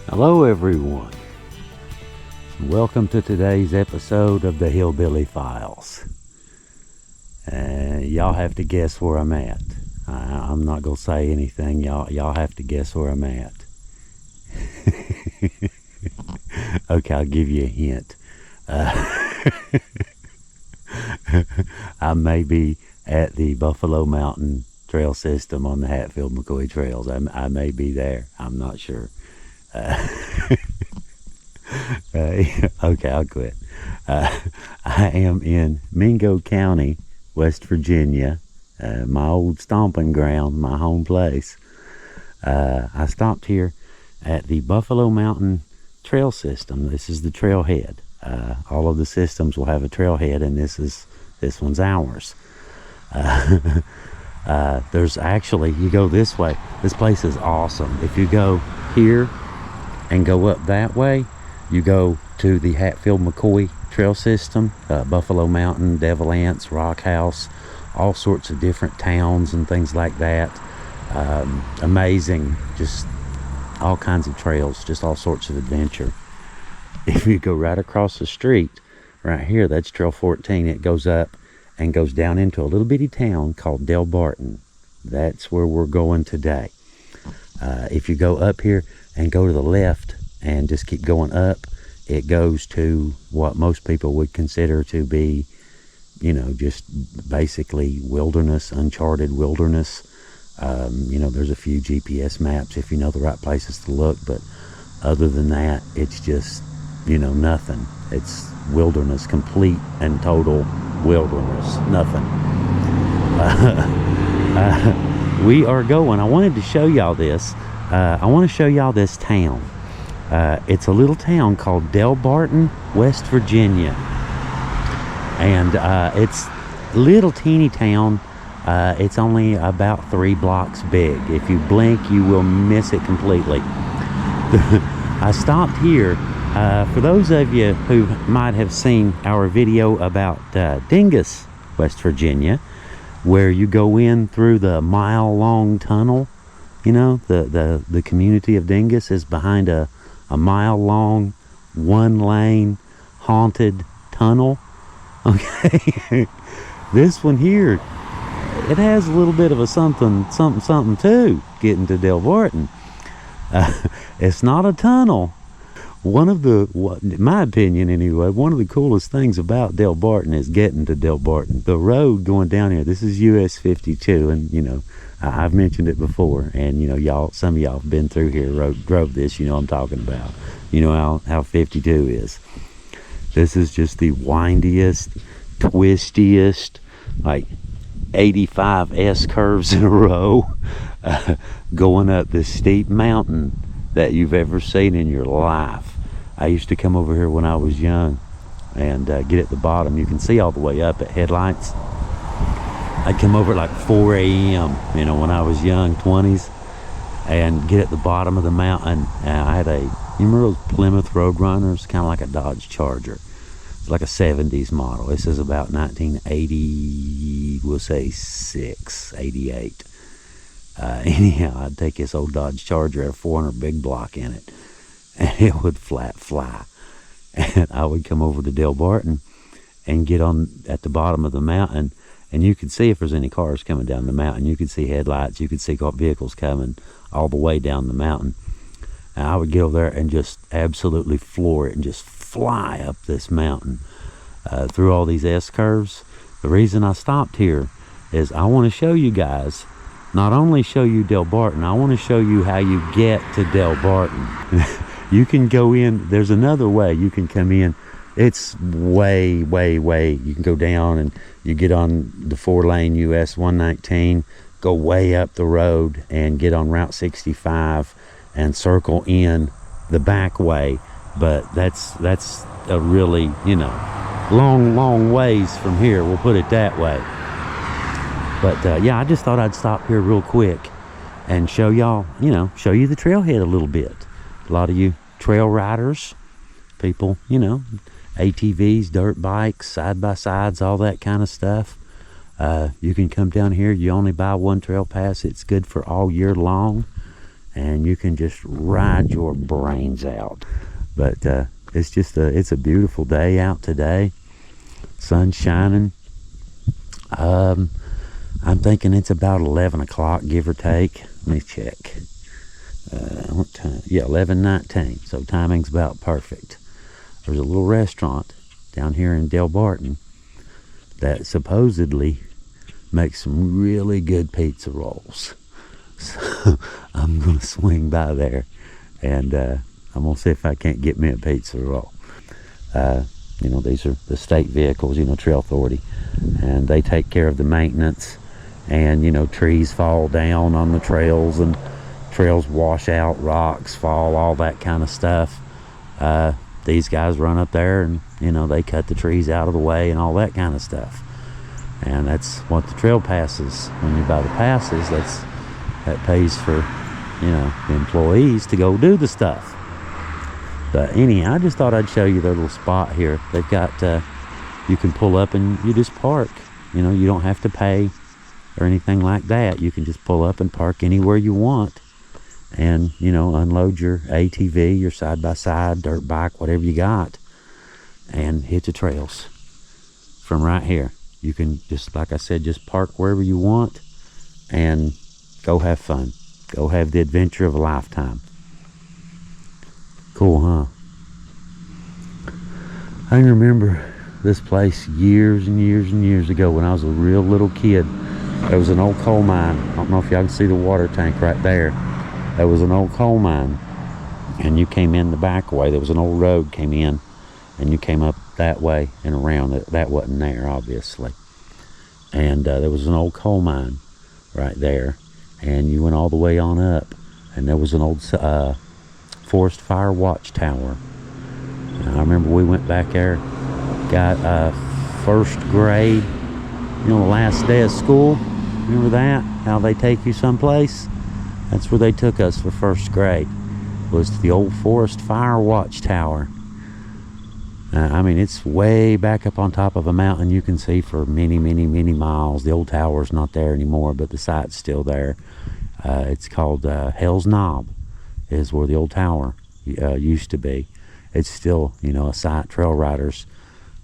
Hello everyone, welcome to today's episode of the Hillbilly Files. Y'all have to guess where I'm at. I'm not gonna say anything. Y'all have to guess where I'm at. Okay, I'll give you a hint. I may be at the Buffalo Mountain Trail System on the Hatfield-McCoy Trails. I may be there. I'm not sure. Okay, I'll quit. I am in Mingo County, West Virginia, my old stomping ground, my home place. I stopped here at the Buffalo Mountain Trail System. This is the trailhead. All of the systems will have a trailhead, and this one's ours. There's actually, you go this way. This place is awesome. If you go here and go up that way, you go to the Hatfield-McCoy Trail System, Buffalo Mountain, Devil Anse, Rock House, all sorts of different towns and things like that. Amazing, just all kinds of trails, just all sorts of adventure. If you go right across the street, right here, that's Trail 14. It goes up and goes down into a little bitty town called Delbarton. That's where we're going today. If you go up here and go to the left and just keep going up, it goes to what most people would consider to be, just basically wilderness, uncharted wilderness. There's a few GPS maps if you know the right places to look, but other than that, it's just, nothing. It's wilderness, complete and total wilderness, nothing. We are going, I wanted to show y'all this. I want to show y'all this town. It's a little town called Delbarton, West Virginia. And it's a little teeny town. It's only about 3 blocks big. If you blink, you will miss it completely. I stopped here. For those of you who might have seen our video about Dingus, West Virginia, where you go in through the mile-long tunnel. The community of Dingus is behind a mile-long, 1-lane, haunted tunnel. Okay, this one here, it has a little bit of a something too, getting to Delbarton. It's not a tunnel. In my opinion anyway, one of the coolest things about Delbarton is getting to Delbarton. The road going down here, this is US 52, and I've mentioned it before, and some of y'all have been through here, drove this, I'm talking about. You know how 52 is. This is just the windiest, twistiest, like 85 S curves in a row, going up this steep mountain that you've ever seen in your life. I used to come over here when I was young and get at the bottom. You can see all the way up at headlights. I'd come over at like 4 a.m., when I was young, 20s, and get at the bottom of the mountain. I had you remember those Plymouth Roadrunners? Kind of like a Dodge Charger. It's like a 70s model. This is about 1980, we'll say 88. Anyhow, I'd take this old Dodge Charger, had a 400 big block in it, and it would flat fly. And I would come over to Delbarton and get on at the bottom of the mountain, and you could see if there's any cars coming down the mountain. You could see headlights. You could see vehicles coming all the way down the mountain. And I would get over there and just absolutely floor it and just fly up this mountain through all these S-curves. The reason I stopped here is I want to show you guys, not only show you Delbarton, I want to show you how you get to Delbarton. You can go in, there's another way you can come in. It's way, you can go down and you get on the 4-lane US 119, go way up the road and get on Route 65 and circle in the back way. But that's a really, long ways from here, we'll put it that way. But yeah, I just thought I'd stop here real quick and show y'all, show you the trailhead a little bit. A lot of you trail riders, people, ATVs, dirt bikes, side-by-sides, all that kind of stuff. You can come down here. You only buy one trail pass. It's good for all year long. and you can just ride your brains out. But it's a beautiful day out today. Sun's shining. I'm thinking it's about 11 o'clock, give or take. Let me check. What time? Yeah, 11:19. So timing's about perfect. There's a little restaurant down here in Delbarton that supposedly makes some really good pizza rolls. So I'm gonna swing by there, and I'm gonna see if I can't get me a pizza roll. You know, these are the state vehicles, you know, Trail Authority, and they take care of the maintenance. And you know, trees fall down on the trails, and trails wash out, rocks fall, all that kind of stuff. These guys run up there and, you know, they cut the trees out of the way and all that kind of stuff. And that's what the trail passes. When you buy the passes, that pays for, you know, the employees to go do the stuff. But anyhow, I just thought I'd show you their little spot here. They've got, you can pull up and you just park. You know, you don't have to pay or anything like that. You can just pull up and park anywhere you want, and, you know, unload your ATV, your side-by-side, dirt bike, whatever you got, and hit the trails from right here. You can just, like I said, just park wherever you want and go have fun. Go have the adventure of a lifetime. Cool, huh? I can remember this place years and years and years ago when I was a real little kid. There was an old coal mine. I don't know if y'all can see the water tank right there. There was an old coal mine, and you came in the back way. There was an old road came in, and you came up that way and around. That wasn't there, obviously. And there was an old coal mine right there, and you went all the way on up, and there was an old forest fire watchtower. And I remember we went back there, got first grade, you know, the last day of school. Remember that? How they take you someplace? That's where they took us for first grade. It was to the old forest fire watchtower. I mean, it's way back up on top of a mountain. You can see for many, many, many miles. The old tower's not there anymore, but the site's still there. It's called Hell's Knob, is where the old tower used to be. It's still, you know, a site. Trail riders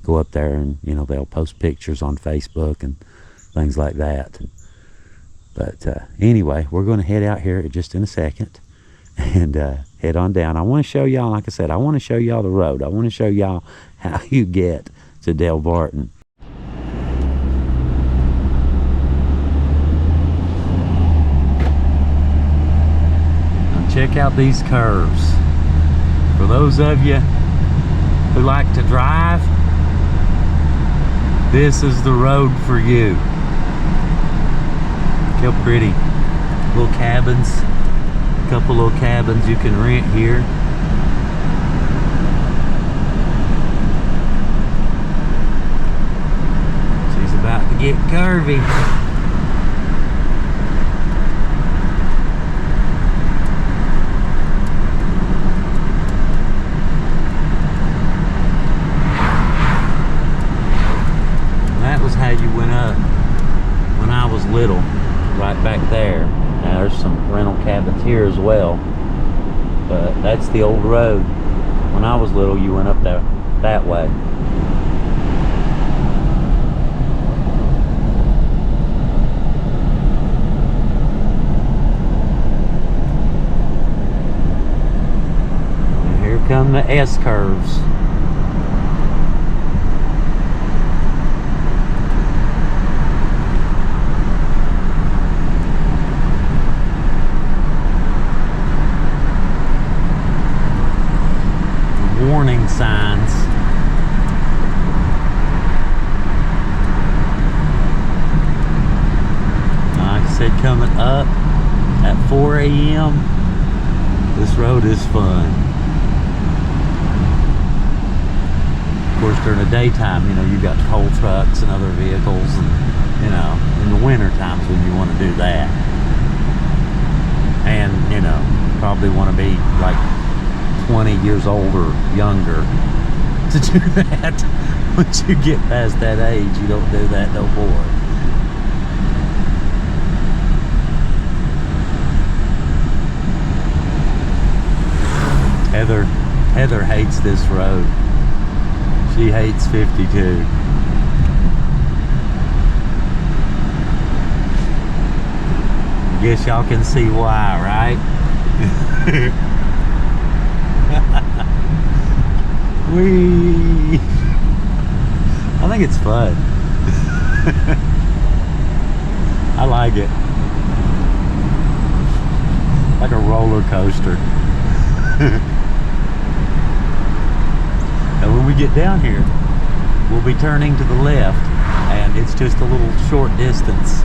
go up there and, you know, they'll post pictures on Facebook and things like that. But anyway, we're going to head out here just in a second and head on down. I want to show y'all, like I said, I want to show y'all the road. I want to show y'all how you get to Delbarton. Now check out these curves. For those of you who like to drive, this is the road for you. Look how pretty. Little cabins. A couple little cabins you can rent here. She's about to get curvy. That was how you went up when I was little. Right back there. Now there's some rental cabins here as well, but that's the old road. When I was little, you went up there that way. And here come the S curves. Warning signs. Like I said, coming up at 4 a.m. this road is fun. Of course, during the daytime, you know, you've got coal trucks and other vehicles, and, you know, in the winter times when you want to do that. And, you know, probably want to be like 20 years old or younger to do that. Once you get past that age, you don't do that no more. Heather hates this road. She hates 52. Guess y'all can see why, right? Whee! I think it's fun. I like it. Like a roller coaster. And when we get down here, we'll be turning to the left, and it's just a little short distance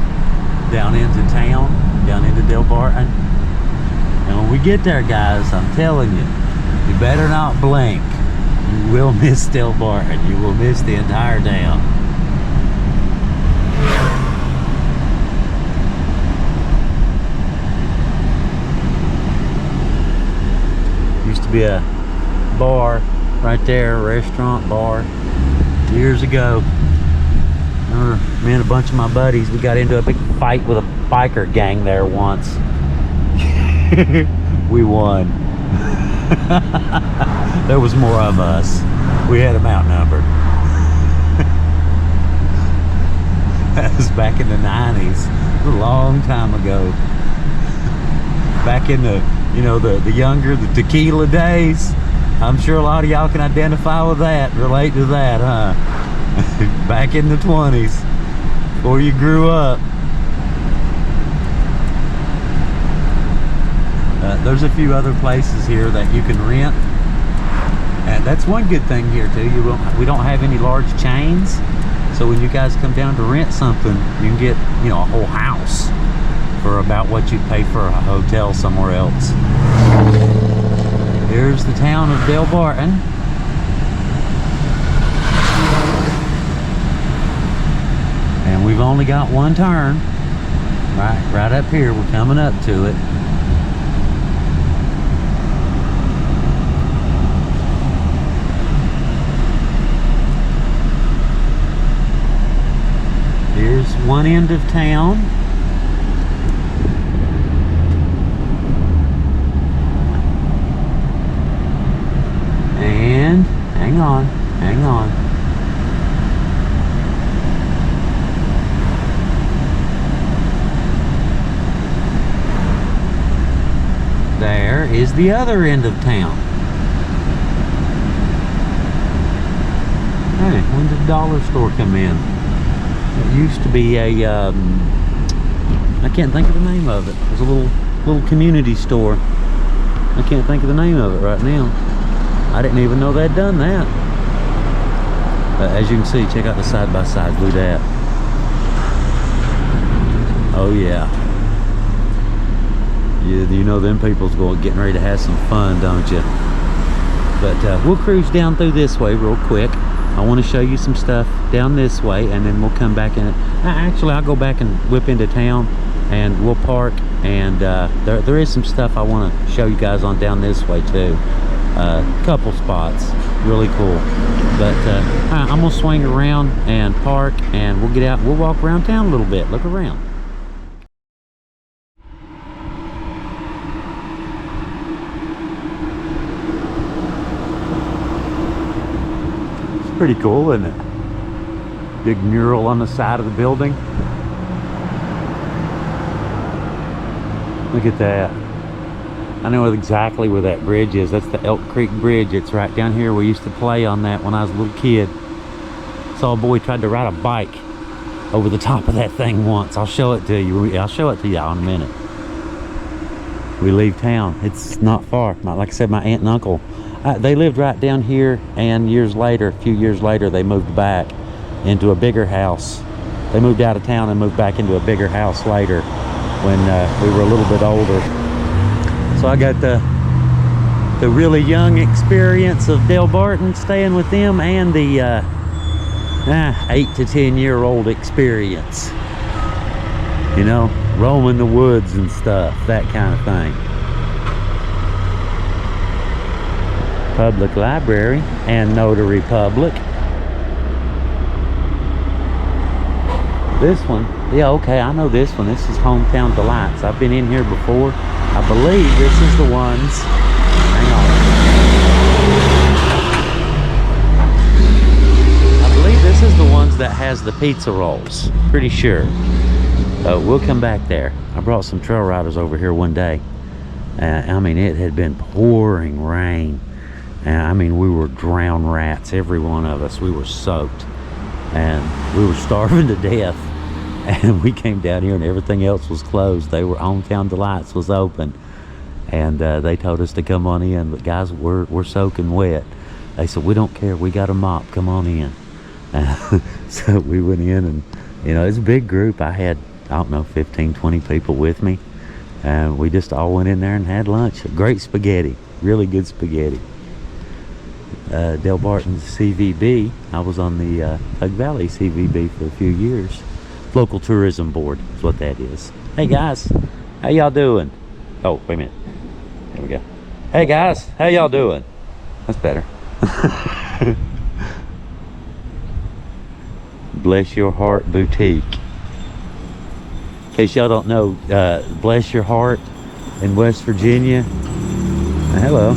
down into town, down into Delbarton. And when we get there, guys, I'm telling you, you better not blink. You will miss Delbarton. You will miss the entire town. Used to be a bar right there, a restaurant bar, years ago. Remember, me and a bunch of my buddies, we got into a big fight with a biker gang there once. We won. There was more of us. We had them outnumbered. That was back in the 90s, a long time ago. Back in the, you know, the younger, the tequila days. I'm sure a lot of y'all can identify with that, relate to that, huh? Back in the 20s, before you grew up. There's a few other places here that you can rent, and that's one good thing here too. We don't have any large chains, so when you guys come down to rent something, you can get, you know, a whole house for about what you'd pay for a hotel somewhere else. Here's the town of Delbarton. And we've only got one turn. Right up here, we're coming up to it. Here's one end of town. And hang on. There is the other end of town. Hey, when did the dollar store come in? It used to be a, I can't think of the name of it. It was a little community store. I can't think of the name of it right now. I didn't even know they'd done that. As you can see, check out the side-by-side. Look at that. Oh yeah. You know them people's getting ready to have some fun, don't you? But we'll cruise down through this way real quick. I want to show you some stuff down this way, and then we'll come back in. Actually, I'll go back and whip into town, and we'll park. And there is some stuff I want to show you guys on down this way too. Couple spots, really cool. But I'm gonna swing around and park, and we'll get out. We'll walk around town a little bit. Look around. Pretty cool, isn't it? Big mural on the side of the building. Look at that. I know exactly where that bridge is. That's the Elk Creek Bridge. It's right down here. We used to play on that when I was a little kid. Saw a boy tried to ride a bike over the top of that thing once. I'll show it to you. I'll show it to you in a minute. We leave town. It's not far. Like I said, my aunt and uncle, they lived right down here, and a few years later, they moved back into a bigger house. They moved out of town and moved back into a bigger house later when we were a little bit older. So I got the really young experience of Delbarton, staying with them, and the 8 to 10 year old experience. You know, roaming the woods and stuff, that kind of thing. Public library and notary public. This one, yeah, okay, I know this one. This is Hometown Delights. I've been in here before. I believe this is the ones. Hang on. that has the pizza rolls. Pretty sure. We'll come back there. I brought some trail riders over here one day. I mean, it had been pouring rain. And I mean, we were drowned rats, every one of us. We were soaked. And we were starving to death. And we came down here and everything else was closed. Hometown Delights was open. And they told us to come on in. But guys, we're soaking wet. They said, we don't care. We got a mop. Come on in. So we went in and, you know, it's a big group. I had, I don't know, 15, 20 people with me. And we just all went in there and had lunch. Great spaghetti. Really good spaghetti. Delbarton's CVB. I was on the Tug Valley CVB for a few years. Local Tourism Board is what that is. Hey guys, how y'all doing? Oh, wait a minute. There we go. Hey guys, how y'all doing? That's better. Bless Your Heart Boutique. In case y'all don't know, Bless Your Heart in West Virginia. Hello.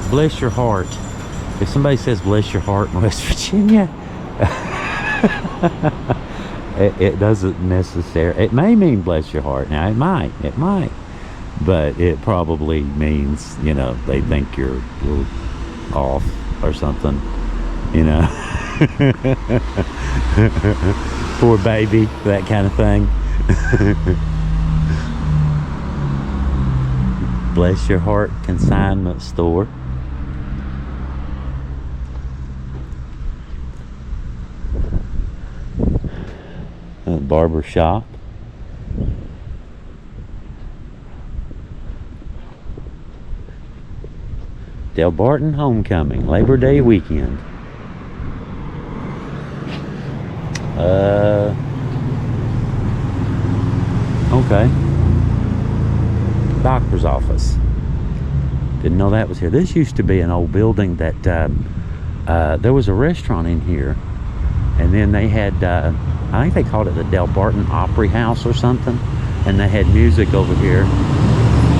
Bless Your Heart. If somebody says bless your heart in West Virginia, it doesn't necessarily, it may mean bless your heart. Now it might, but it probably means, you know, they think you're a little off or something, you know. Poor baby, that kind of thing. Bless Your Heart Consignment Store. Barber shop. Delbarton Homecoming, Labor Day weekend. Okay. Doctor's office. Didn't know that was here. This used to be an old building that there was a restaurant in here, and then they had I think they called it the Delbarton Opry House or something, and they had music over here.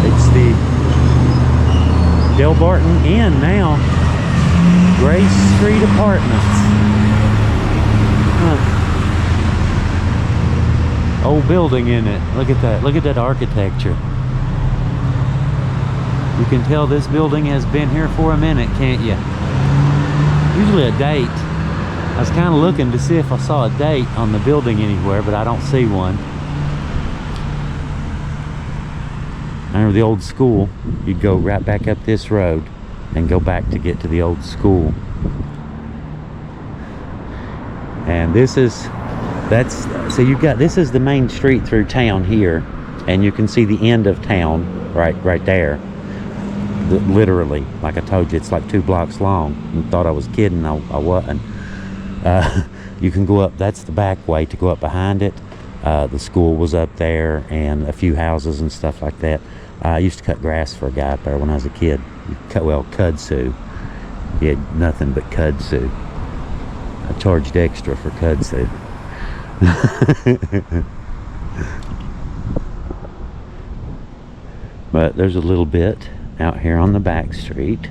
It's the Delbarton Inn now. Grace Street Apartments. Old building, isn't it? Look at that. Look at that architecture. You can tell this building has been here for a minute, can't you? Usually a date. I was kind of looking to see if I saw a date on the building anywhere, but I don't see one. I remember the old school. You'd go right back up this road and go back to get to the old school. And this is, so you've got, this is the main street through town here, and you can see the end of town right there. Literally, like I told you, it's like 2 blocks long. You thought I was kidding, I wasn't. You can go up, that's the back way to go up behind it. The school was up there and a few houses and stuff like that. I used to cut grass for a guy up there when I was a kid. Kudzu. He had nothing but kudzu. I charged extra for kudzu. But there's a little bit out here on the back street.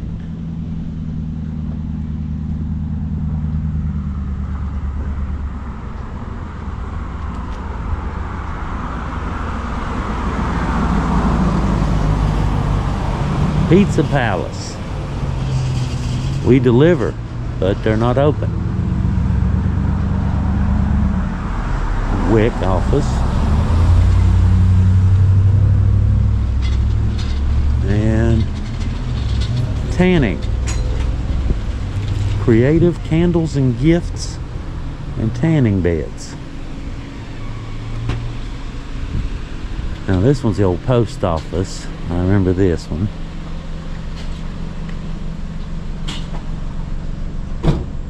Pizza Palace. We deliver, but they're not open. WIC office. And tanning. Creative Candles and Gifts and tanning beds. Now this one's the old post office. I remember this one.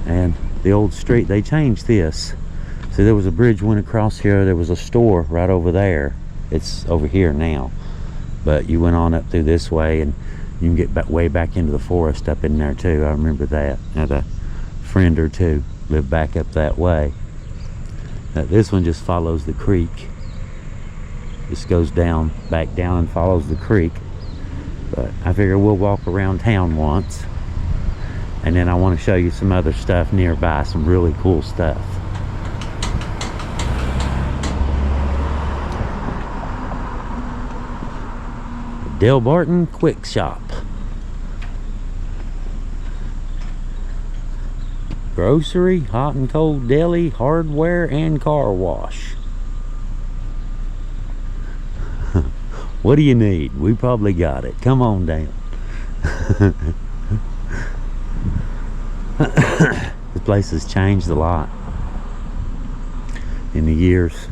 And the old street, they changed this. So there was a bridge went across here. There was a store right over there. It's over here now. But you went on up through this way, and you can get back, way back into the forest up in there too. I remember that. I had a friend or two lived back up that way. Now, this one just follows the creek. Just goes down, back down, and follows the creek. But I figure we'll walk around town once, and then I want to show you some other stuff nearby, some really cool stuff. Delbarton Quick Shop. Grocery, hot and cold deli, hardware, and car wash. What do you need? We probably got it. Come on down. The place has changed a lot in the years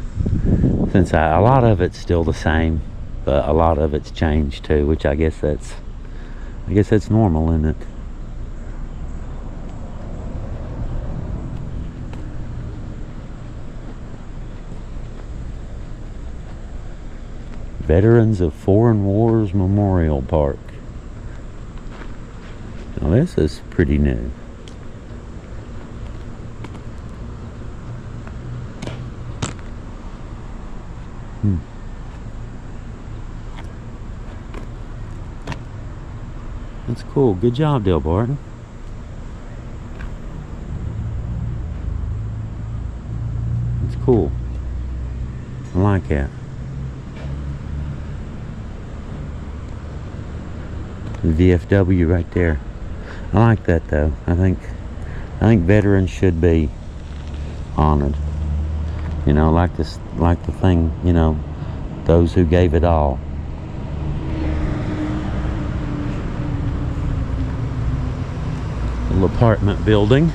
since a lot of it's still the same, but a lot of it's changed too, which I guess that's normal, isn't it? Veterans of Foreign Wars Memorial Park. Now this is pretty new. That's cool. Good job, Delbarton. That's cool. I like that. The VFW right there. I like that though. I think veterans should be honored. You know, like the thing, you know, those who gave it all. Little apartment building.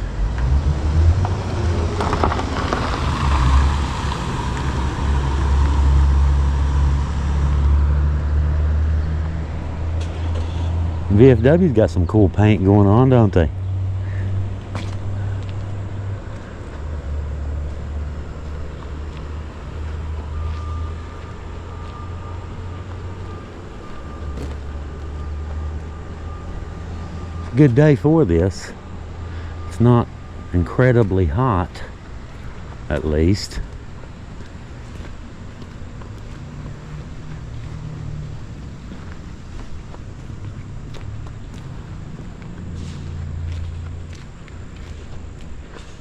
VFW's got some cool paint going on, don't they? Good day for this. It's not incredibly hot, at least.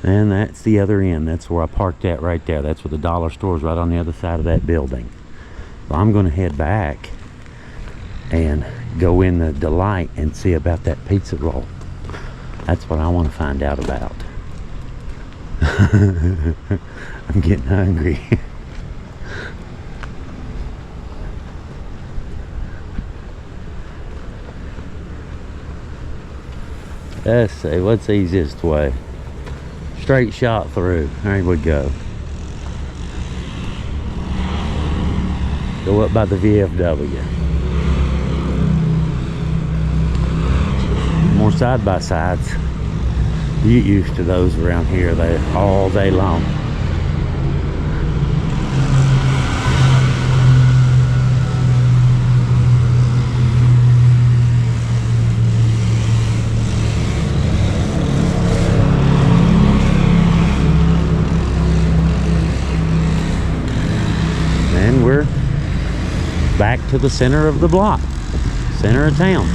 And that's the other end. That's where I parked at right there. That's where the dollar store is, right on the other side of that building. So I'm going to head back and go in the Delight and see about that pizza roll. That's what I want to find out about. I'm getting hungry. Let's see, what's the easiest way? Straight shot through. There we go. Go up by the VFW. More side-by-sides. You get used to those around here. They're all day long. And we're back to the center of the block, center of town.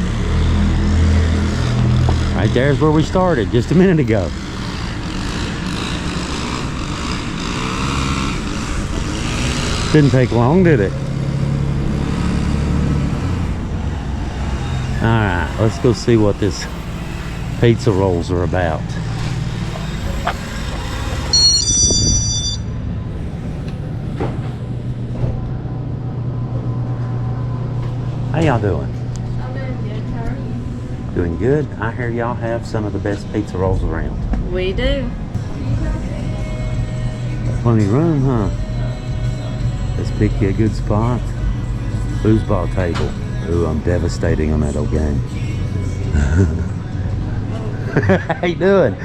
Right there's where we started just a minute ago. Didn't take long, did it? Alright, let's go see what this pizza rolls are about. How y'all doing? I'm doing good. How are you? Doing good. I hear y'all have some of the best pizza rolls around. We do. Plenty of room, huh? Let's pick you a good spot. Foosball table. Ooh, I'm devastating on that old game. How you doing?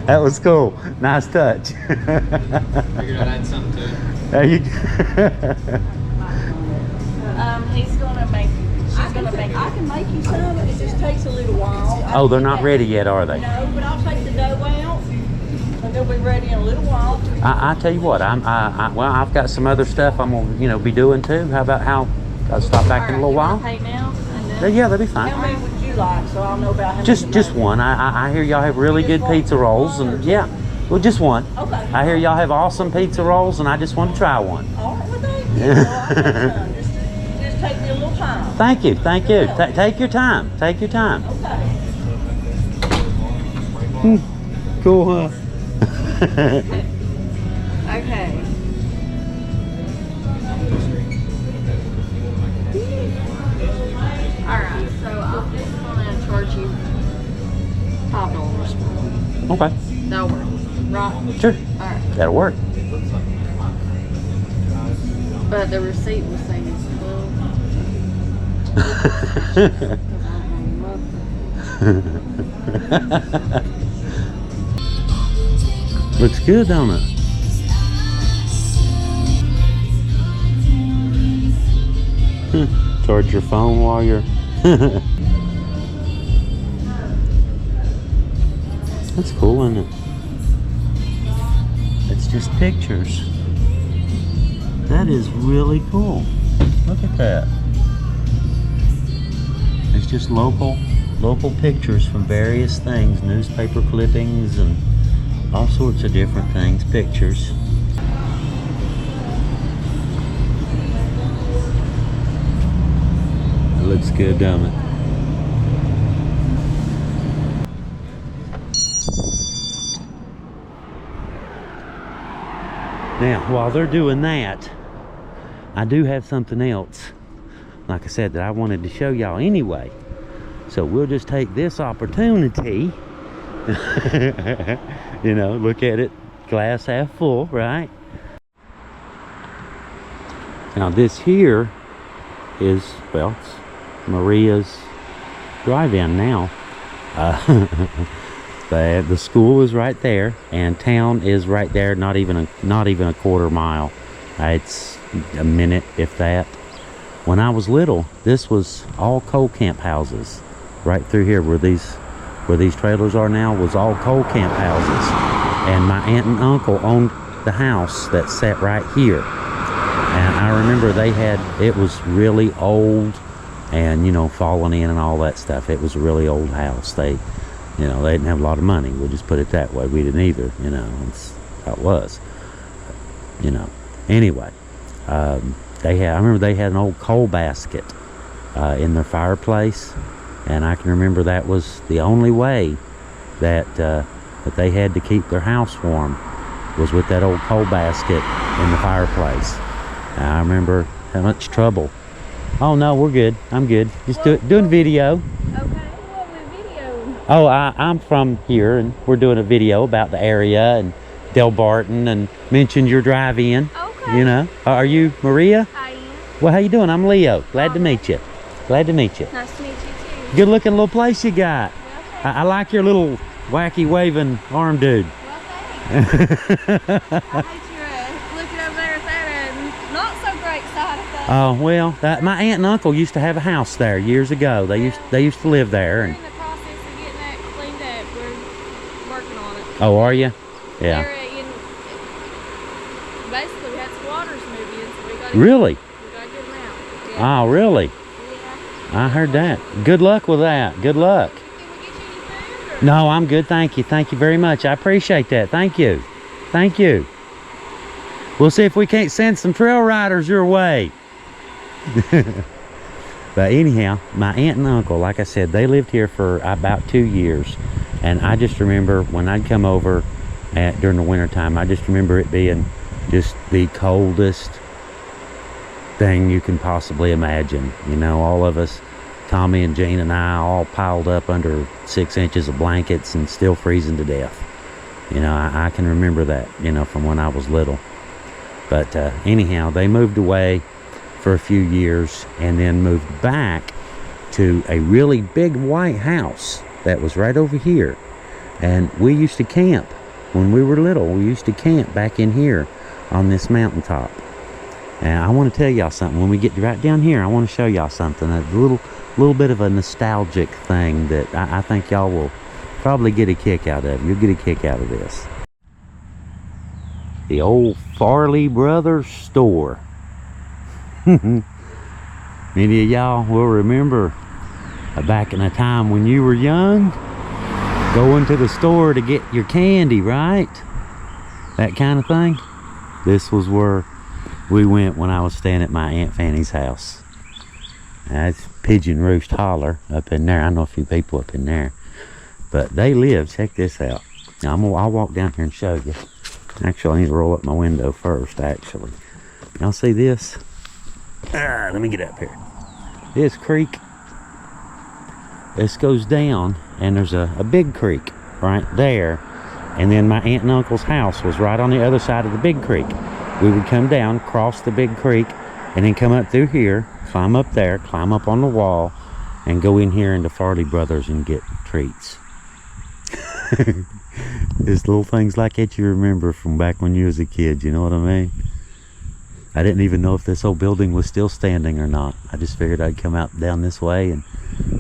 That was cool. Nice touch. Figured I'd add something to it. There you He's gonna make. She's gonna make. I can make you some. It just takes a little while. Oh, they're not ready yet, are they? No, but I'll take the dough out, and they'll be ready in a little while. I tell you what, well, I've got some other stuff I'm gonna, be doing too. How I'll stop back in a little while. Pay now and then. Yeah, that'd be How fine. many would you like, so I'll know about how many Just to just make? one. I hear y'all have really Just good one? pizza rolls, and yeah, well, just one. Okay. I hear y'all have awesome pizza rolls, and I just want to try one. All right, well, thank you. Well, I'll take some. Just take me a little time. Thank you, thank you. Take your time. Take your time. Okay. Cool, huh? Okay. Alright, so I'm just gonna charge you $5. Okay, That'll work. Right? sure. Alright. That'll work. But the receipt was saying it's 12. 'Cause I don't know what. Looks good, don't it? Charge your phone while you're... That's cool, isn't it? It's just pictures. That is really cool. Look at that. It's just local pictures from various things, newspaper clippings and all sorts of different things, pictures. It looks good, doesn't it? Now, while they're doing that, I do have something else, like I said, that I wanted to show y'all anyway. So we'll just take this opportunity, you know, look at it, glass half full, right? Now this here is, well, it's Maria's drive-in now. The school is right there, and town is right there. Not even a quarter mile. It's a minute, if that. When I was little, this was all coal camp houses. Right through here, where these trailers are now, was all coal camp houses. And my aunt and uncle owned the house that sat right here. And I remember it was really old, and you know, falling in and all that stuff. It was a really old house. They didn't have a lot of money. We'll just put it that way. We didn't either, you know. That's how it was. You know. Anyway, I remember they had an old coal basket in their fireplace, and I can remember that was the only way that they had to keep their house warm, was with that old coal basket in the fireplace. And I remember how much trouble. Oh no, we're good. I'm good. Just doing video. Oh, I'm from here, and we're doing a video about the area and Delbarton, and mentioned your drive-in. Okay. You know, are you Maria? I am. Well, how you doing? I'm Leo. Glad to meet you. Glad to meet you. Nice to meet you too. Good-looking little place you got. Okay. I like your little wacky waving arm dude. Well, thanks. I hate you looking over there at that not so great side of things. Oh well, my aunt and uncle used to have a house there years ago. They used to live there. We're And in the process of getting that cleaned up. We're working on it. oh, are you? Yeah. Basically, we had squatters move in, so we got Really? We got to get them out. Yeah. Oh, really? Yeah. I heard that. Good luck with that. Good luck. Can we get you any food? Or? No, I'm good. Thank you. Thank you very much. I appreciate that. Thank you. Thank you. We'll see if we can't send some trail riders your way. But anyhow, my aunt and uncle, like I said, they lived here for about 2 years. And I just remember when I'd come over during the winter time, I just remember it being just the coldest thing you can possibly imagine. You know, all of us, Tommy and Jean and I, all piled up under 6 inches of blankets and still freezing to death. You know, I can remember that, you know, from when I was little. But anyhow, they moved away for a few years and then moved back to a really big white house that was right over here. And we used to camp when we were little. We used to camp back in here on this mountaintop. And I want to tell y'all something. When we get right down here, I want to show y'all something, a little bit of a nostalgic thing that I think y'all will probably get a kick out of. You'll get a kick out of this. The old Farley Brothers store. Many of y'all will remember back in a time when you were young, going to the store to get your candy, right? That kind of thing. This was where we went when I was staying at my Aunt Fanny's house. That's Pigeon Roost Holler up in there. I know a few people up in there. But they live, check this out. Now I'll walk down here and show you. Actually, I need to roll up my window first, actually. Y'all see this? Let me get up here. This creek, this goes down, and there's a big creek right there. And then my aunt and uncle's house was right on the other side of the big creek. We would come down, cross the big creek, and then come up through here, climb up there, climb up on the wall, and go in here into Farley Brothers and get treats. Just little things like that you remember from back when you was a kid, you know what I mean? I didn't even know if this old building was still standing or not. I just figured I'd come out down this way and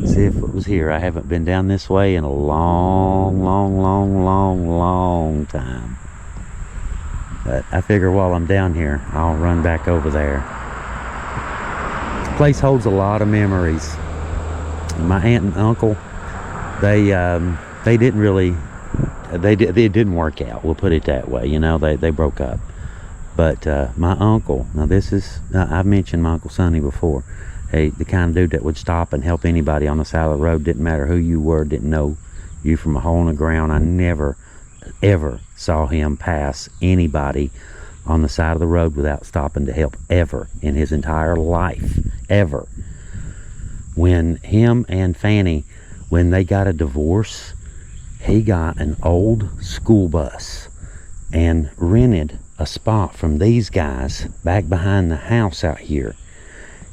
see if it was here. I haven't been down this way in a long time. But I figure while I'm down here, I'll run back over there. The place holds a lot of memories. My aunt and uncle, they didn't really, it didn't work out, we'll put it that way, you know, they broke up. But my uncle, now this is, I've mentioned my Uncle Sonny before. Hey, the kind of dude that would stop and help anybody on the side of the road, didn't matter who you were, didn't know you from a hole in the ground. I never, ever saw him pass anybody on the side of the road without stopping to help, ever, in his entire life, ever. When him and Fanny, when they got a divorce, he got an old school bus and rented a spot from these guys back behind the house out here.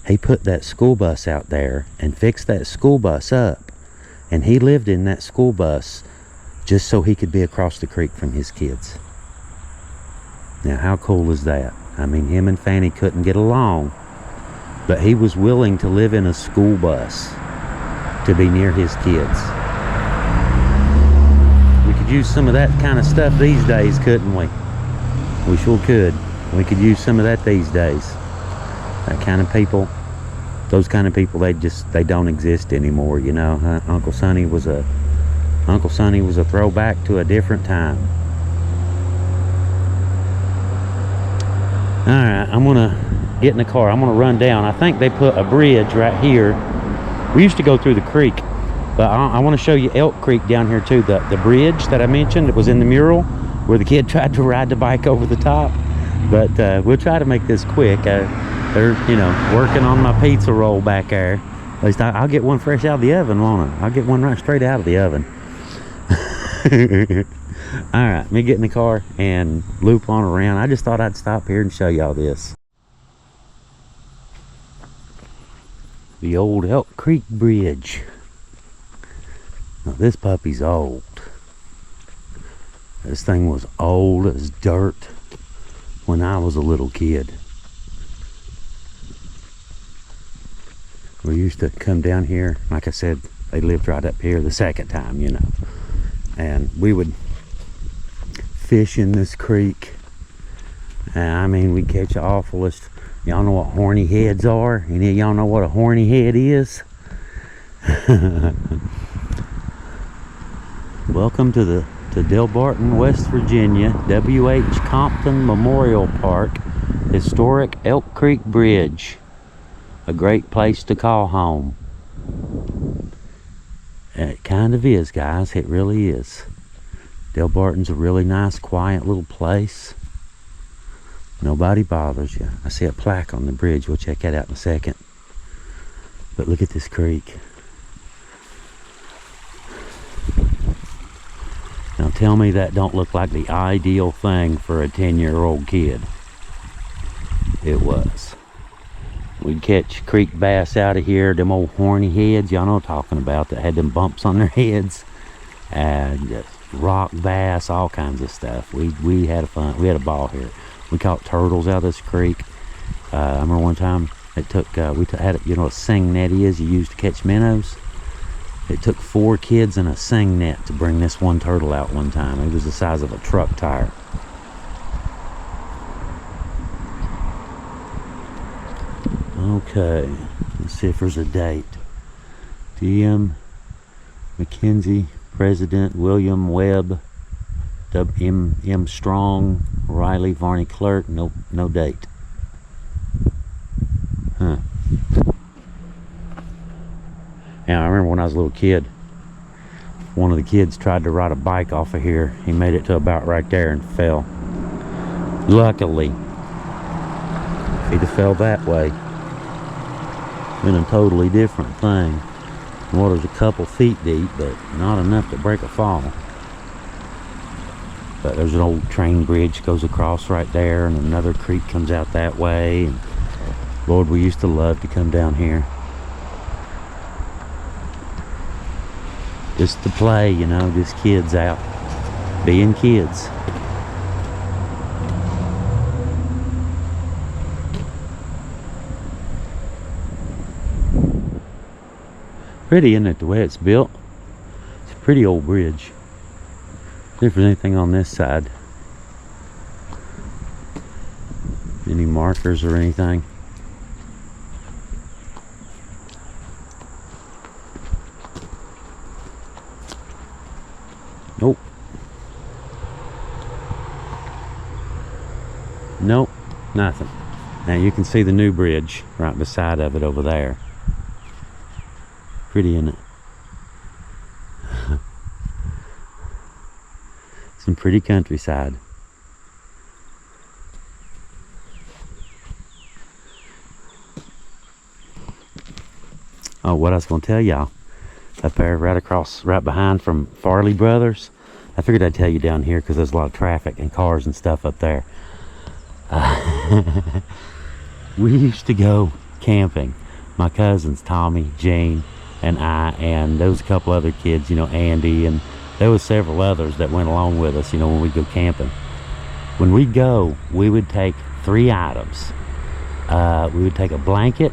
He put that school bus out there and fixed that school bus up, and he lived in that school bus just so he could be across the creek from his kids. Now how cool is that? I mean, him and Fanny couldn't get along, but he was willing to live in a school bus to be near his kids. We could use some of that kind of stuff these days, couldn't we? We sure could. We could use some of that these days. That kind of people, those kind of people, they don't exist anymore, you know. Uncle Sonny was a throwback to a different time. All right, I'm gonna get in the car. I'm gonna run down. I think they put a bridge right here. We used to go through the creek, but I want to show you Elk Creek down here too. The bridge that I mentioned, it was in the mural, where the kid tried to ride the bike over the top. But we'll try to make this quick. They're, you know, working on my pizza roll back there. At least I'll get one fresh out of the oven, won't I? I'll get one right straight out of the oven. All right, let me get in the car and loop on around. I just thought I'd stop here and show y'all this. The old Elk Creek Bridge. Now this puppy's old. This thing was old as dirt when I was a little kid. We used to come down here, like I said, they lived right up here the second time, you know. And we would fish in this creek. And I mean, we'd catch the awfulest. Y'all know what horny heads are? Any of y'all know what a horny head is? Welcome to Delbarton, West Virginia, W.H. Compton Memorial Park, historic Elk Creek Bridge. A great place to call home. It kind of is, guys. It really is. Delbarton's a really nice, quiet little place. Nobody bothers you. I see a plaque on the bridge. We'll check that out in a second. But look at this creek. Now tell me that don't look like the ideal thing for a 10-year-old kid. It was. We'd catch creek bass out of here, them old horny heads, y'all know what I'm talking about, that had them bumps on their heads. And just rock bass, all kinds of stuff. We had we had a ball here. We caught turtles out of this creek. I remember one time it took, had, you know, a sing net is you use to catch minnows. It took 4 kids and a sing net to bring this one turtle out one time. It was the size of a truck tire. Okay, Let's see if there's a date. D.M. McKenzie, President, William Webb, M. Strong, Riley Varney Clerk. No date. Huh. Now I remember when I was a little kid, one of the kids tried to ride a bike off of here. He made it to about right there and fell. Luckily, if he'd have fell that way, been a totally different thing. The water's a couple feet deep, but not enough to break a fall. But there's an old train bridge goes across right there, and another creek comes out that way. And Lord, we used to love to come down here. Just to play, you know, just kids out being kids. Pretty, isn't it, the way it's built? It's a pretty old bridge. See if there's anything on this side. Any markers or anything? Nope. Nope, nothing. Now you can see the new bridge right beside of it over there. Pretty, isn't it? Some pretty countryside. Oh, what I was going to tell y'all, up there right across, right behind from Farley Brothers. I figured I'd tell you down here because there's a lot of traffic and cars and stuff up there. We used to go camping. My cousins, Tommy, Jane, and I, and there was a couple other kids, you know, Andy, and there was several others that went along with us, you know, when we go camping. When we go, we would take 3 items. We would take a blanket,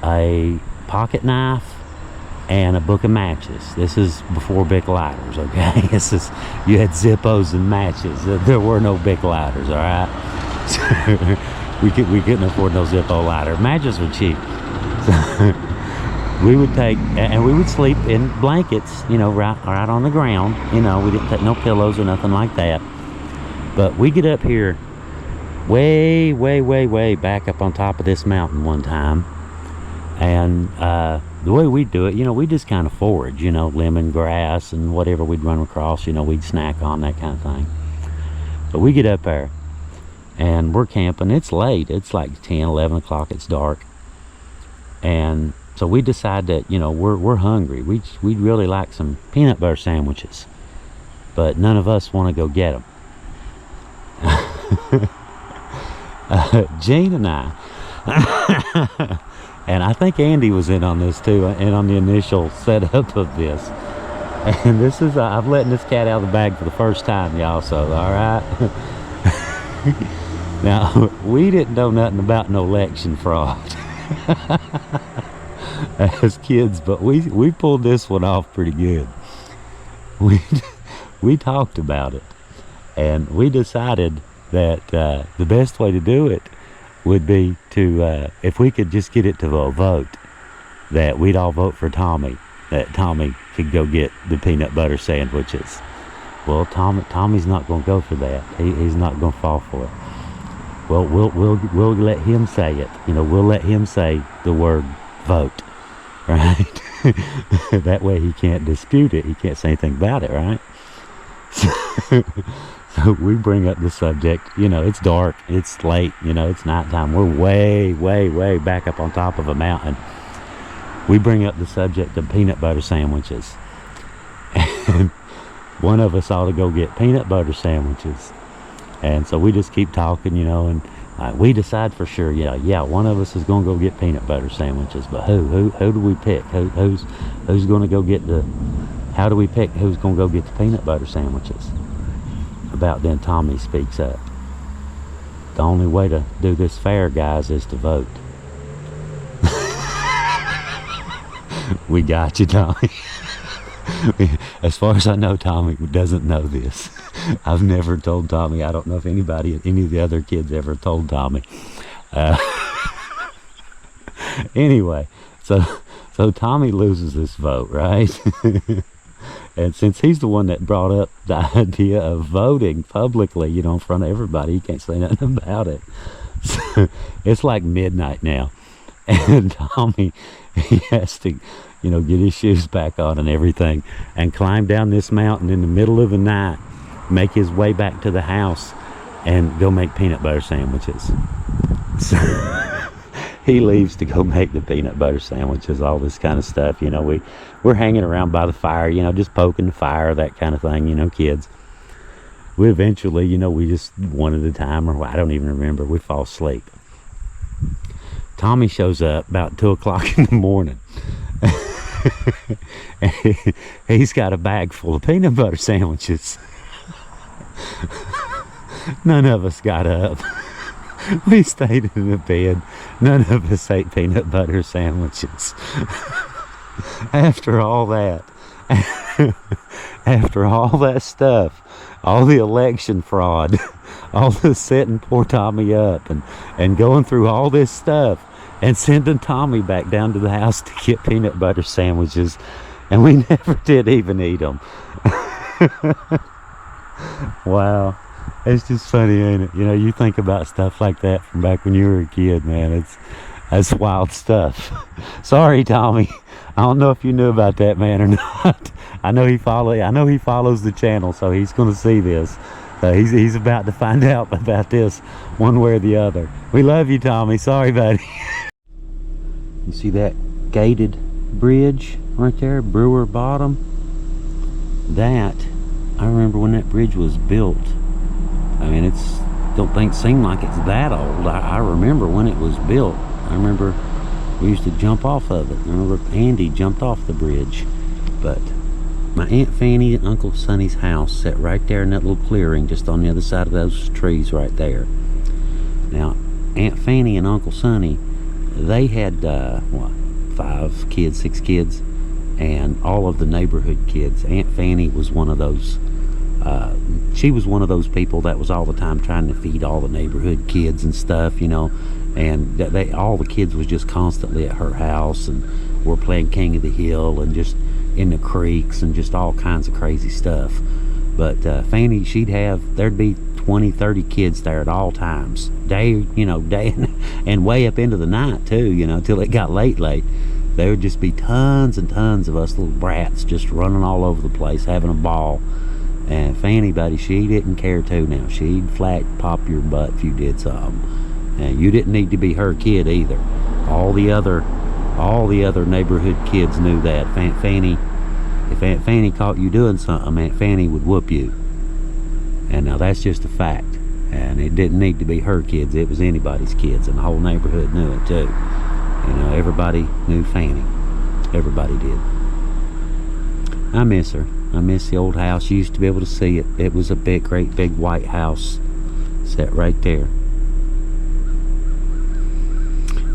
a pocket knife, and a book of matches. This is before Bic lighters, okay? This is, you had Zippos and matches. There were no Bic lighters, all right? we couldn't afford no Zippo lighter. Matches were cheap. So we would take, and we would sleep in blankets, you know, right on the ground. You know, we didn't take no pillows or nothing like that. But we get up here way back up on top of this mountain one time. And the way we do it, you know, we just kind of forage, you know, lemongrass and whatever we'd run across, you know, we'd snack on, that kind of thing. But we get up there and we're camping. It's late. It's like 10, 11 o'clock. It's dark. And so we decide that, you know, we're hungry. We'd really like some peanut butter sandwiches. But none of us want to go get them. Gene and I, and I think Andy was in on this too, and on the initial setup of this. And this is, I'm letting this cat out of the bag for the first time, y'all, so, all right? Now, we didn't know nothing about no election fraud as kids, but we pulled this one off pretty good. We talked about it, and we decided that the best way to do it would be to, if we could just get it to a vote, that we'd all vote for Tommy, that Tommy could go get the peanut butter sandwiches. Well, Tommy's not going to go for that. He's not going to fall for it. Well, we'll let him say it. You know, we'll let him say the word vote, right? That way he can't dispute it. He can't say anything about it, right? So we bring up the subject. You know, it's dark, it's late, you know, it's nighttime. We're way back up on top of a mountain. We bring up the subject of peanut butter sandwiches. And one of us ought to go get peanut butter sandwiches. And so we just keep talking, you know, and we decide for sure, yeah, one of us is going to go get peanut butter sandwiches. But who do we pick? Who's going to go get how do we pick who's going to go get the peanut butter sandwiches? About then Tommy speaks up. The only way to do this fair, guys, is to vote. We got you, Tommy. As far as I know, Tommy doesn't know this. I've never told Tommy. I don't know if any of the other kids ever told Tommy. Anyway, so Tommy loses this vote, right? And since he's the one that brought up the idea of voting publicly, you know, in front of everybody, he can't say nothing about it. So it's like midnight now, and Tommy, he has to, you know, get his shoes back on and everything, and climb down this mountain in the middle of the night, make his way back to the house, and go make peanut butter sandwiches. So he leaves to go make the peanut butter sandwiches, all this kind of stuff. You know, we're hanging around by the fire, you know, just poking the fire, that kind of thing, you know, kids. We eventually, you know, we just one at a time, or I don't even remember, we fall asleep. Tommy shows up about 2 o'clock in the morning. He's got a bag full of peanut butter sandwiches. None of us got up. We stayed in the bed. None of us ate peanut butter sandwiches. After all that, after all that stuff, all the election fraud, all the setting poor Tommy up, and going through all this stuff, and sending Tommy back down to the house to get peanut butter sandwiches, and we never did even eat them. Wow. It's just funny, ain't it? You know, you think about stuff like that from back when you were a kid, man. That's wild stuff. Sorry, Tommy. I don't know if you knew about that, man, or not. I know he follows the channel, so he's going to see this. He's about to find out about this one way or the other. We love you, Tommy. Sorry, buddy. You see that gated bridge right there, Brewer Bottom? That, I remember when that bridge was built. I mean, seem like it's that old. I remember when it was built. I remember we used to jump off of it. I remember Andy jumped off the bridge. But my Aunt Fanny and Uncle Sonny's house sat right there in that little clearing just on the other side of those trees right there. Now, Aunt Fanny and Uncle Sonny, they had, 5 kids, 6 kids, and all of the neighborhood kids. Aunt Fanny was one of those. She was one of those people that was all the time trying to feed all the neighborhood kids and stuff, you know, and all the kids was just constantly at her house, and we're playing King of the Hill and just in the creeks and just all kinds of crazy stuff. But Fanny, there'd be 20, 30 kids there at all times, day and way up into the night too, you know, till it got late. There would just be tons and tons of us little brats just running all over the place, having a ball. And Fanny, buddy, she didn't care too now. She'd flat pop your butt if you did something. And you didn't need to be her kid either. All the other neighborhood kids knew that. If Aunt Fanny caught you doing something, Aunt Fanny would whoop you. And now that's just a fact. And it didn't need to be her kids. It was anybody's kids. And the whole neighborhood knew it too. You know, everybody knew Fanny. Everybody did. I miss her. I miss the old house. You used to be able to see it. It was a great big white house set right there.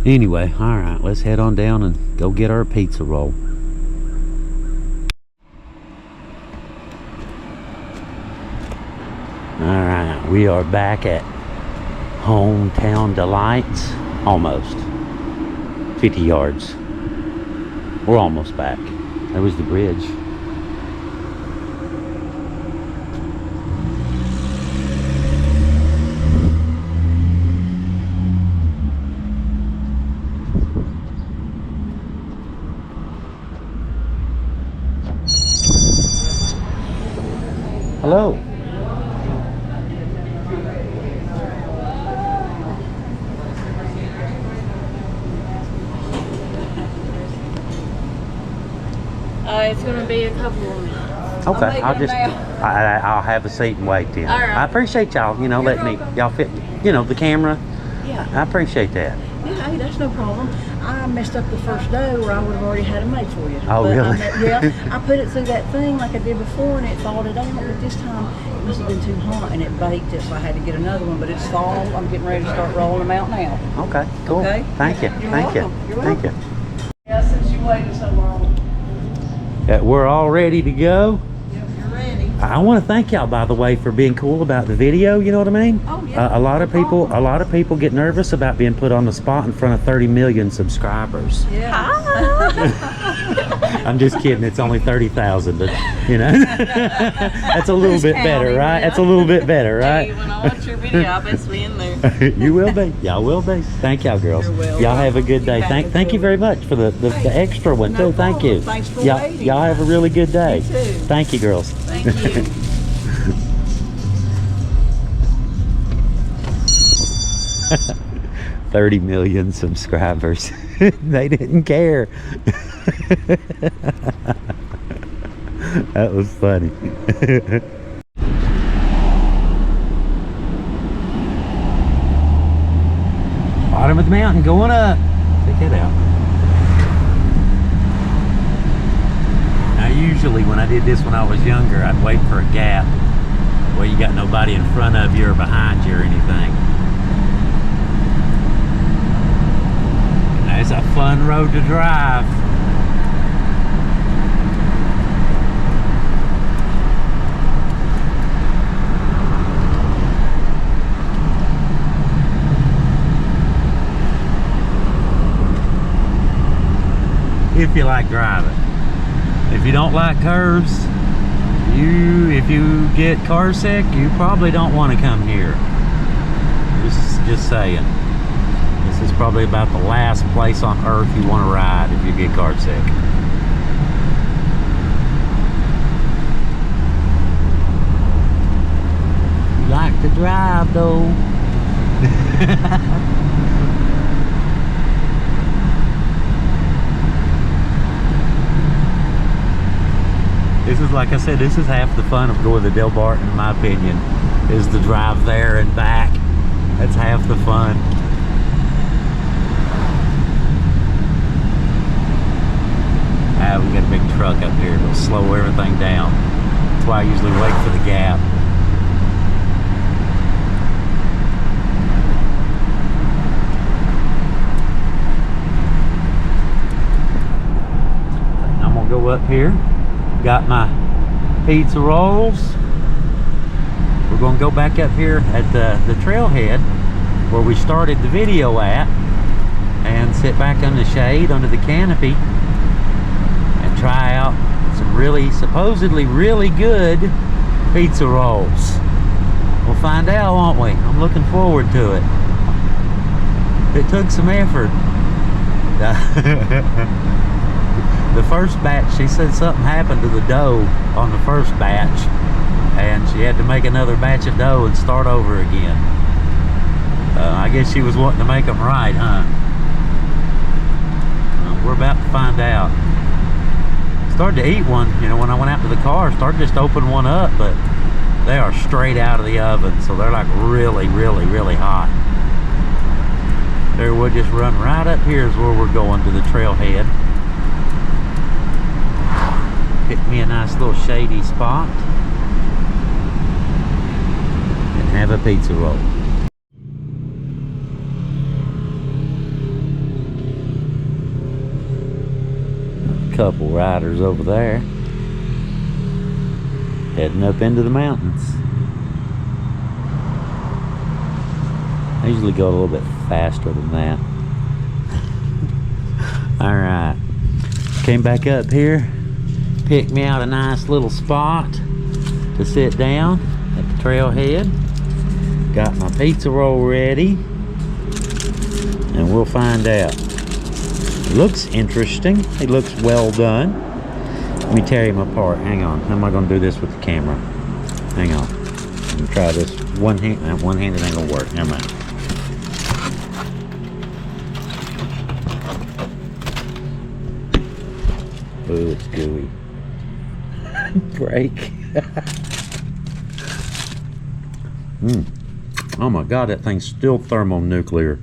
Anyway, all right, let's head on down and go get our pizza roll. All right, we are back at Hometown Delights. Almost 50 yards. We're almost back. There was the bridge. Hello. It's going to be a couple of minutes. Okay, I'll have a seat and wait then. All right. I appreciate y'all, letting y'all fit, the camera. Yeah. I appreciate that. Yeah, hey, that's no problem. I messed up the first dough where I would have already had it made for you. Oh, but really? I put it through that thing like I did before, and it thawed it out. But this time it must have been too hot, and it baked it, so I had to get another one. But it's thawed. I'm getting ready to start rolling them out now. Okay, cool. Okay. Thank you. You're Thank welcome. you. You're Thank you. Yeah, since you waited so long. We're all ready to go. Yep, you're ready. I want to thank y'all, by the way, for being cool about the video. You know what I mean? Oh, yeah. A lot of people get nervous about being put on the spot in front of 30 million subscribers. Yeah. I'm just kidding. It's only 30,000, but you know, that's a little bit better, right? That's a little bit better, right? Hey, when I watch your video, I'll best be in there. You will be. Y'all will be. Thank y'all, girls. You're welcome. Y'all have a good day. Thank you very much for the extra one too. No Thank you. problem. Thanks for Y'all waiting. y'all have a really good day. You too. Thank you, girls. Thank you. 30 million subscribers. They didn't care. That was funny. Bottom of the mountain going up. Check it out. Now usually when I did this when I was younger, I'd wait for a gap where you got nobody in front of you or behind you or anything. It's a fun road to drive. If you like driving. If you don't like curves, if you get car sick, you probably don't want to come here. Just saying. This is probably about the last place on earth you want to ride if you get car sick. You like to drive though. This is, like I said, this is half the fun of going to Delbarton, in my opinion, is the drive there and back. That's half the fun. We got a big truck up here. It'll slow everything down. That's why I usually wait for the gap. I'm gonna go up here. Got my pizza rolls. We're gonna go back up here at the trailhead where we started the video at and sit back in the shade under the canopy and try out some supposedly really good pizza rolls. We'll find out, won't we? I'm looking forward to it. It took some effort. The first batch, she said something happened to the dough on the first batch and she had to make another batch of dough and start over again. I guess she was wanting to make them right, huh? We're about to find out. Started to eat one, you know, when I went out to the car, started just to open one up, but they are straight out of the oven, so they're like really, really, really hot. There, we'll just run right up here is where we're going, to the trailhead. Pick me a nice little shady spot and have a pizza roll. Couple riders over there heading up into the mountains. I usually go a little bit faster than that. All right, came back up here, picked me out a nice little spot to sit down at the trailhead. Got my pizza roll ready and we'll find out. It looks interesting. It looks well done. Let me tear him apart. Hang on. How am I going to do this with the camera? Hang on. I'm going to try this. One-handed ain't going to work. Never mind. Ooh, it's gooey. Break. Oh my God, that thing's still thermonuclear.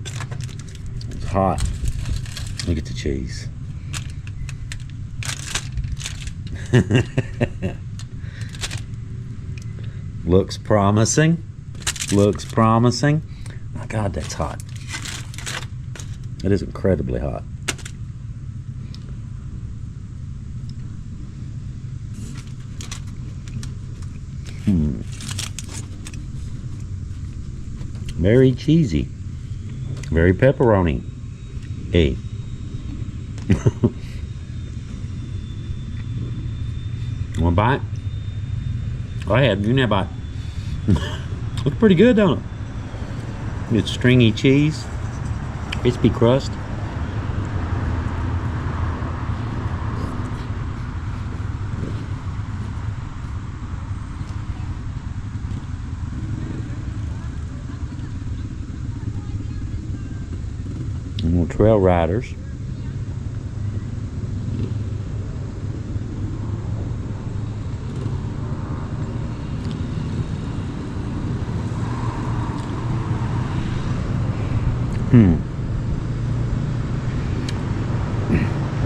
It's hot. Look at the cheese. Looks promising. Looks promising. My God, that's hot. It is incredibly hot. Very cheesy. Very pepperoni. Hey. One bite? Go ahead, you need a bite. Looks pretty good, don't it? It's stringy cheese, crispy crust. And we're trail riders.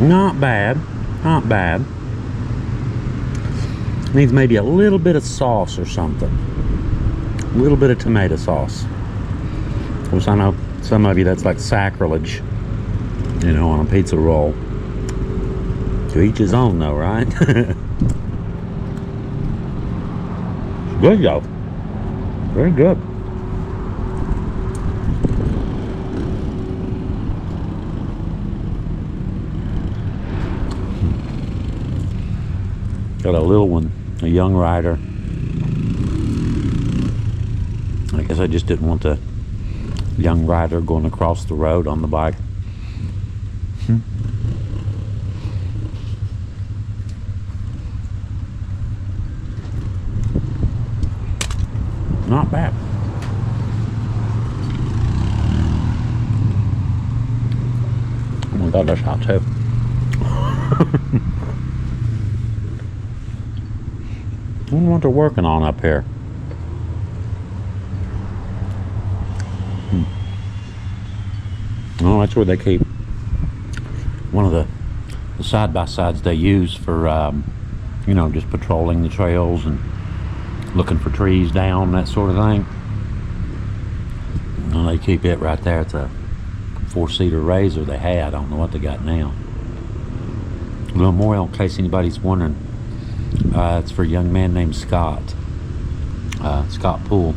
Not bad, not bad. Needs maybe a little bit of sauce or something. A little bit of tomato sauce. Of course, I know some of you that's like sacrilege, you know, on a pizza roll. To each his own though, right? Good though. Very good. Got a little one, a young rider. I guess I just didn't want the young rider going across the road on the bike. Not bad. Oh my God, that's hot too. I wonder what they're working on up here. Oh, that's where they keep one of the side-by-sides they use for, you know, just patrolling the trails and looking for trees down, that sort of thing. And they keep it right there. It's a 4-seater Razor they had. I don't know what they got now. A memorial, in case anybody's wondering. It's for a young man named Scott. Scott Poole.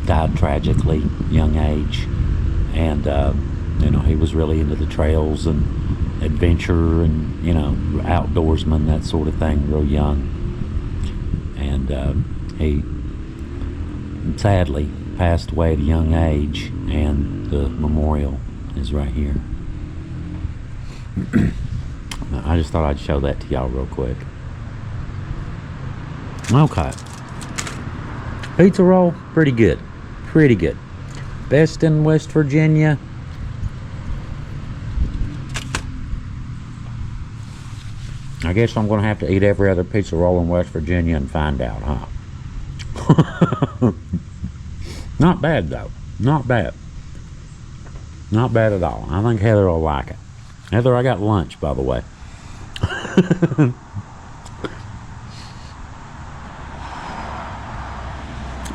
Died tragically, young age. And, you know, he was really into the trails and adventure and, you know, outdoorsman, that sort of thing, real young. And he sadly passed away at a young age, and the memorial is right here. I just thought I'd show that to y'all real quick. Okay. Pizza roll, pretty good. Pretty good. Best in West Virginia. I guess I'm going to have to eat every other pizza roll in West Virginia and find out, huh? Not bad, though. Not bad. Not bad at all. I think Heather will like it. Heather, I got lunch, by the way.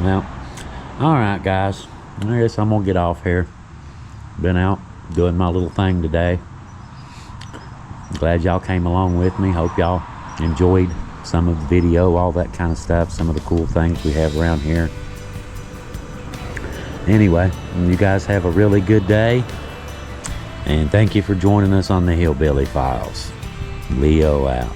Well, alright guys, I guess I'm gonna get off here. Been out doing my little thing today. Glad y'all came along with me. Hope y'all enjoyed some of the video, all that kind of stuff, some of the cool things we have around here. Anyway, you guys have a really good day, and thank you for joining us on the Hillbilly Files. Leo out.